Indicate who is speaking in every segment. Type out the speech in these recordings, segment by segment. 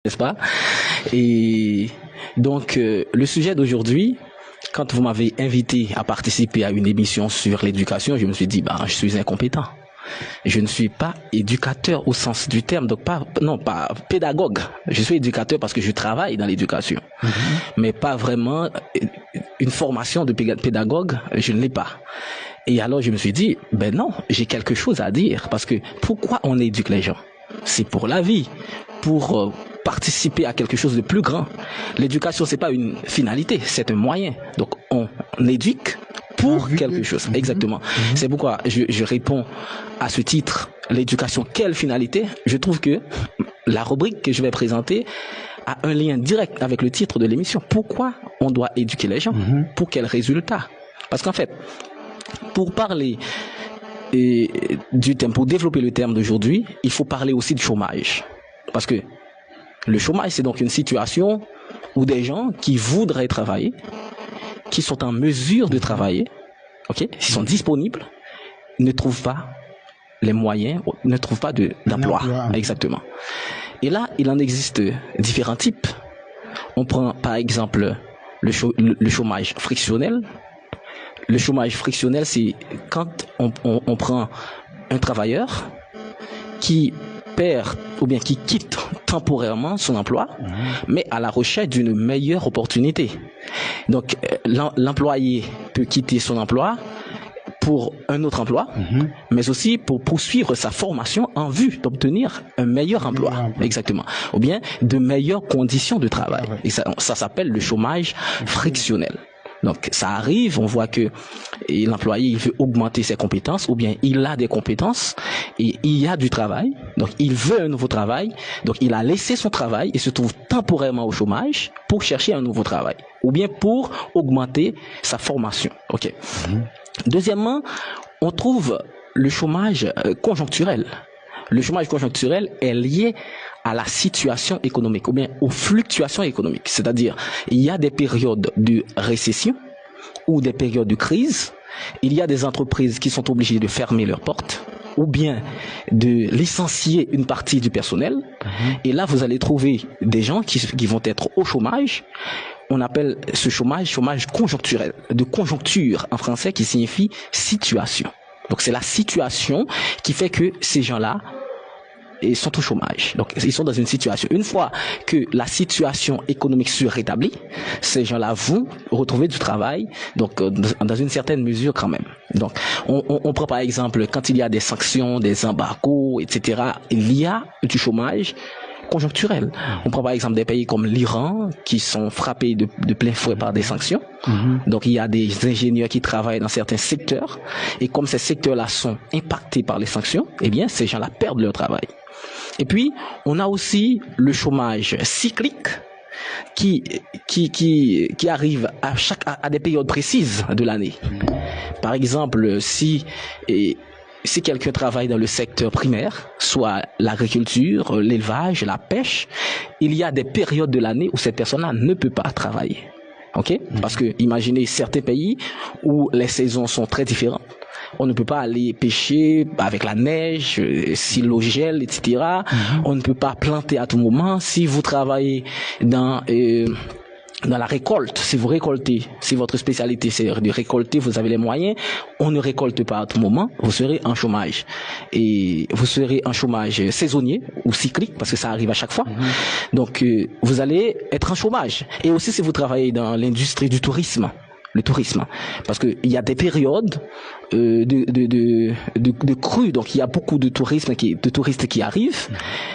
Speaker 1: n'est-ce pas? Et donc, le sujet d'aujourd'hui, quand vous m'avez invité à participer à une émission sur l'éducation, je me suis dit, je suis incompétent. Je ne suis pas éducateur au sens du terme, donc pas pédagogue. Je suis éducateur parce que je travaille dans l'éducation, mais pas vraiment une formation de pédagogue, je ne l'ai pas. Et alors je me suis dit, non, j'ai quelque chose à dire, parce que pourquoi on éduque les gens? C'est pour la vie, pour participer à quelque chose de plus grand. L'éducation, c'est pas une finalité, c'est un moyen. Donc on éduque pour quelque chose. Exactement. C'est pourquoi je réponds à ce titre, l'éducation, quelle finalité? Je trouve que la rubrique que je vais présenter a un lien direct avec le titre de l'émission. Pourquoi on doit éduquer les gens? Pour quels résultats? Parce qu'en fait, pour parler du thème, pour développer le terme d'aujourd'hui, il faut parler aussi du chômage. Parce que le chômage, c'est donc une situation où des gens qui voudraient travailler, qui sont en mesure de travailler, qui sont disponibles, ne trouvent pas les moyens, ne trouvent pas d'emploi. Exactement. Et là, il en existe différents types. On prend par exemple le chômage frictionnel. Le chômage frictionnel, c'est quand on prend un travailleur qui perd ou bien qui quitte temporairement son emploi, mais à la recherche d'une meilleure opportunité. Donc, l'employé peut quitter son emploi pour un autre emploi, mais aussi pour poursuivre sa formation en vue d'obtenir un meilleur emploi. Exactement. Ou bien de meilleures conditions de travail. Et ça s'appelle le chômage frictionnel. Donc, ça arrive, on voit que l'employé, il veut augmenter ses compétences, ou bien il a des compétences et il y a du travail. Donc, il veut un nouveau travail. Donc, il a laissé son travail et se trouve temporairement au chômage pour chercher un nouveau travail, ou bien pour augmenter sa formation. Deuxièmement, on trouve le chômage conjoncturel. Le chômage conjoncturel est lié à la situation économique ou bien aux fluctuations économiques. C'est-à-dire, il y a des périodes de récession ou des périodes de crise. Il y a des entreprises qui sont obligées de fermer leurs portes ou bien de licencier une partie du personnel. Et là, vous allez trouver des gens qui vont être au chômage. On appelle ce chômage conjoncturel, de conjoncture en français qui signifie situation. Donc, c'est la situation qui fait que ces gens-là sont au chômage. Donc, ils sont dans une situation. Une fois que la situation économique se rétablit, ces gens-là vont retrouver du travail, donc dans une certaine mesure quand même. Donc, on prend par exemple, quand il y a des sanctions, des embargos, etc., il y a du chômage conjoncturel. On prend par exemple des pays comme l'Iran qui sont frappés de plein fouet par des sanctions. Donc il y a des ingénieurs qui travaillent dans certains secteurs et comme ces secteurs-là sont impactés par les sanctions, eh bien ces gens-là perdent leur travail. Et puis on a aussi le chômage cyclique qui arrive à des périodes précises de l'année. Par exemple, si quelqu'un travaille dans le secteur primaire, soit l'agriculture, l'élevage, la pêche, il y a des périodes de l'année où cette personne-là ne peut pas travailler. Parce que imaginez certains pays où les saisons sont très différentes. On ne peut pas aller pêcher avec la neige, si l'eau gèle, etc. On ne peut pas planter à tout moment. Si vous travaillez dans la récolte, si vous récoltez, si votre spécialité c'est de récolter, vous avez les moyens, on ne récolte pas à tout moment, vous serez en chômage. Et vous serez en chômage saisonnier ou cyclique, parce que ça arrive à chaque fois. Donc, vous allez être en chômage. Et aussi si vous travaillez dans l'industrie du tourisme, le tourisme, parce que il y a des périodes de crue, donc il y a beaucoup de touristes qui arrivent.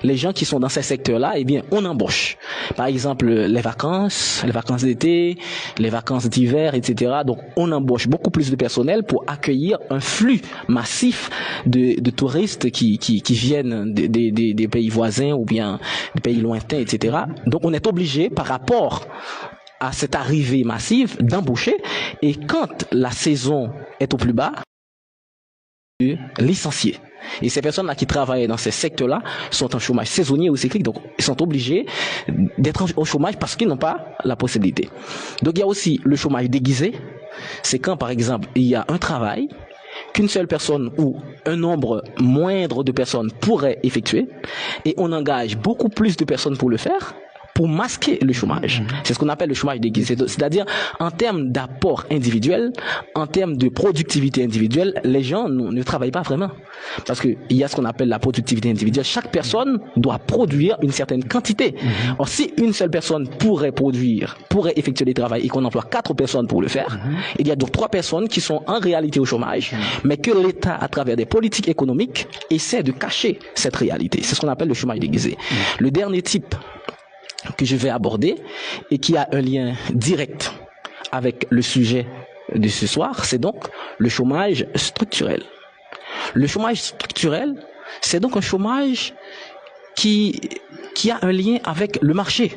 Speaker 1: Les gens qui sont dans ces secteurs-là, eh bien, on embauche. Par exemple, les vacances d'été, les vacances d'hiver, etc. Donc, on embauche beaucoup plus de personnel pour accueillir un flux massif de touristes qui viennent des pays voisins ou bien des pays lointains, etc. Donc, on est obligé par rapport à cette arrivée massive d'embaucher et quand la saison est au plus bas, de licencier. Et ces personnes-là qui travaillent dans ces secteurs-là sont en chômage saisonnier ou cyclique, donc ils sont obligés d'être au chômage parce qu'ils n'ont pas la possibilité. Donc il y a aussi le chômage déguisé, c'est quand par exemple il y a un travail qu'une seule personne ou un nombre moindre de personnes pourrait effectuer, et on engage beaucoup plus de personnes pour le faire, pour masquer le chômage. C'est ce qu'on appelle le chômage déguisé. C'est-à-dire, en termes d'apport individuel, en termes de productivité individuelle, les gens ne travaillent pas vraiment. Parce que il y a ce qu'on appelle la productivité individuelle. Chaque personne doit produire une certaine quantité. Or, si une seule personne pourrait effectuer le travail et qu'on emploie 4 personnes pour le faire, il y a donc 3 personnes qui sont en réalité au chômage, mais que l'État, à travers des politiques économiques, essaie de cacher cette réalité. C'est ce qu'on appelle le chômage déguisé. Le dernier type que je vais aborder et qui a un lien direct avec le sujet de ce soir, c'est donc le chômage structurel. Le chômage structurel, c'est donc un chômage qui a un lien avec le marché.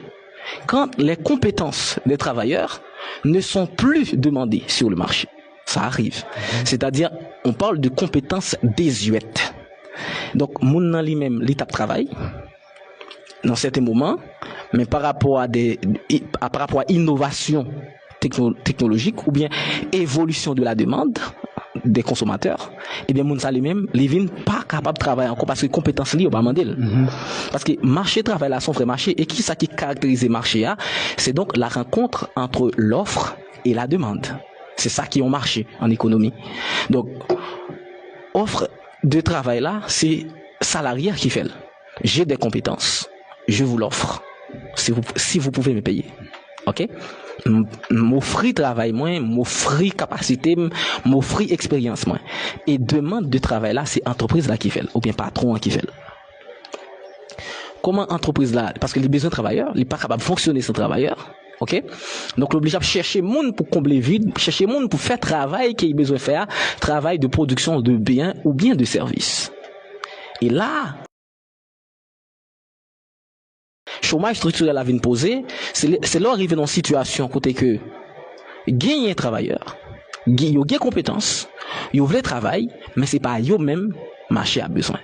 Speaker 1: Quand les compétences des travailleurs ne sont plus demandées sur le marché, ça arrive. C'est-à-dire, on parle de compétences désuètes. Donc, moun nan li même l'étape travail, dans certains moments, mais par rapport à innovation technologique ou bien évolution de la demande des consommateurs, et bien moun sa lui-même, les vins pas capable de travailler encore parce que compétences liées au pas mandel. Parce que marché travail là son vrai marché, et qui ça qui caractérise le marché là, c'est donc la rencontre entre l'offre et la demande. C'est ça qui est un marché en économie. Donc offre de travail là, c'est salarié qui fait. J'ai des compétences, je vous l'offre. Si vous pouvez me payer. OK? M'offrir travail moins, m'offrir capacité, m'offrir expérience moins. Et demande de travail là, c'est entreprise là qui fait, ou bien patron qui fait. Comment entreprise là? Parce que les besoins de travailleurs, il n'est pas capable de fonctionner sans travailleurs. OK? Donc, l'obligable chercher monde pour combler vide, chercher monde pour faire travail qu'il a besoin de faire, travail de production de biens ou bien de services. Et là, chômage structurel à venir poser, c'est là arriver dans une situation côté que gagner un travailleur, yo gagne compétences, yo veut travail, mais c'est pas yo même marché a besoin.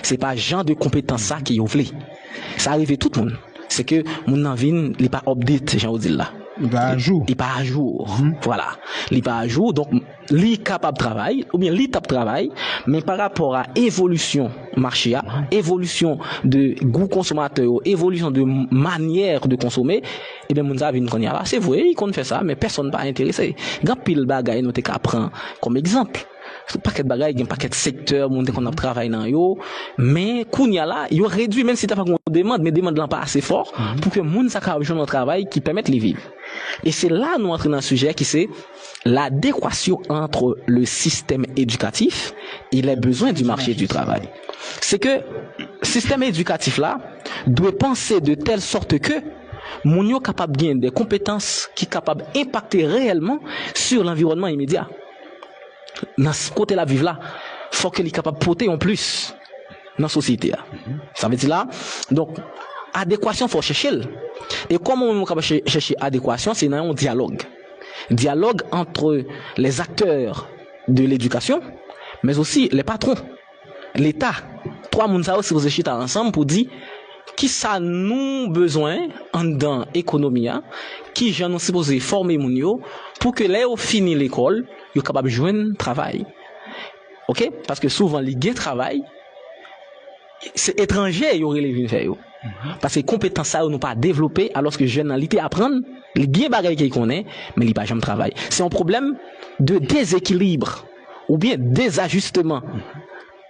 Speaker 1: C'est pas genre de compétences ça qui yo veut. Ça arrive tout le monde. C'est que mon envie il pas update, j'en dis là.
Speaker 2: Il pas à jour.
Speaker 1: Il pas à jour. Voilà. Il pas à jour. Donc, il est capable de travailler, ou bien l'étape travail, mais par rapport à évolution marché, évolution de goût consommateur, évolution de manière de consommer, eh bien, mon avis, c'est vrai, il fait ça, mais personne pas intéressé. Grand pile bagaille, nous t'es prendre comme exemple. Paquet de bagaille, un paquet de secteurs, monde qu'on a travaillé dans yo, mais kounya là, yo réduit même si t'as pas qu'on demande, mais demande là pas assez fort pour que monde ça capable un travail qui permette les vivre. Et c'est là nous entrons dans un sujet qui c'est l'adéquation entre le système éducatif et les besoins du marché du travail. C'est que système éducatif là doit penser de telle sorte que moun yo capable bien des compétences qui capable impacter réellement sur l'environnement immédiat. Dans ce côté là vivre là, faut qu'il est capable de porter en plus dans la société là. Ça veut dire là, donc adéquation faut chercher. Et comment on peut chercher adéquation, c'est dans un dialogue. Dialogue entre les acteurs de l'éducation, mais aussi les patrons, l'État. Trois moun ça aussi vous échitez ensemble pour dire qui ça nous besoin en dans économie, qui j'en nous supposé former moun yo pour que là au fini l'école, yo capable joindre travail. OK? Parce que souvent les gars travail c'est étranger yo relève faire yo. Parce que compétences ça nous pas développer alors que jeunealité apprendre les bien bagaille qu'il connaît mais il pas jamais travail. C'est un problème de déséquilibre ou bien désajustement.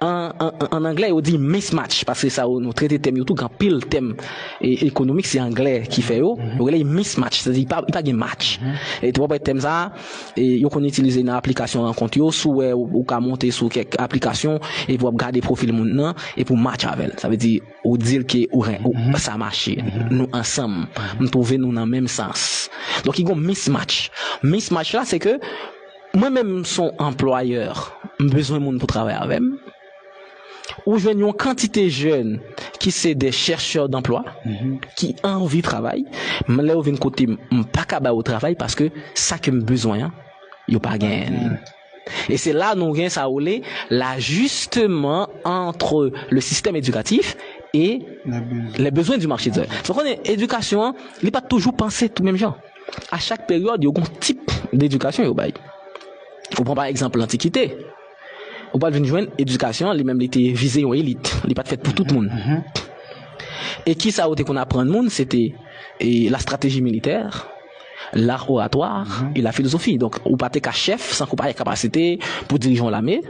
Speaker 1: En anglais on dit mismatch parce que ça nous traiter thème tout quand pile thème économique c'est anglais qui fait yo les mismatch c'est-à-dire pas de match et tu vois thème ça et yo qu'on utilise une application en compte yo sous ou ka monter sur quelques applications et vous regarder profil moun et pour match avec ça veut dire ou dire que ça marche nous ensemble nous trouver nous dans même sens donc il y a un mismatch là c'est que moi-même son employeur besoin monde pour travailler avec ou je une quantité jeune qui c'est des chercheurs d'emploi qui ont envie de travailler mais là on vient côté pas capable au travail parce que ça que me besoin yo pas gain et c'est là nous gain ça rouler l'ajustement entre le système éducatif et les besoins du marché de travail. Donc on est éducation il pas toujours penser tout même genre à chaque période il y a un type d'éducation yo bail. On prend par exemple l'Antiquité. on va venir joindre éducation, les mêmes était visé aux élites, il n'est pas fait pour tout le monde. Et qui ça qu'on apprend le monde, c'était la stratégie militaire, l'art oratoire et la philosophie. Donc, ou pas qu'à chef sans qu'on pas capacité pour diriger l'armée,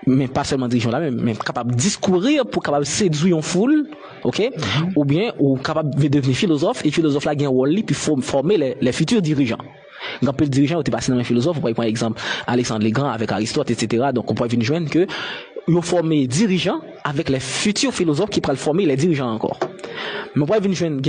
Speaker 1: mais pas seulement diriger l'armée, mais capable de discourir pour capable de séduire une foule, ok? Ou bien, ou capable de devenir philosophe, et philosophe là, gagne un rôle, puis former les futurs dirigeants. Quand le dirigeant était passé dans un philosophe, on pourrait prendre exemple Alexandre le Grand avec Aristote, etc. Donc, on pourrait venir joindre que ils ont formé dirigeants avec les futurs philosophes qui pourraient former les dirigeants encore. Mais on pourrait venir joindre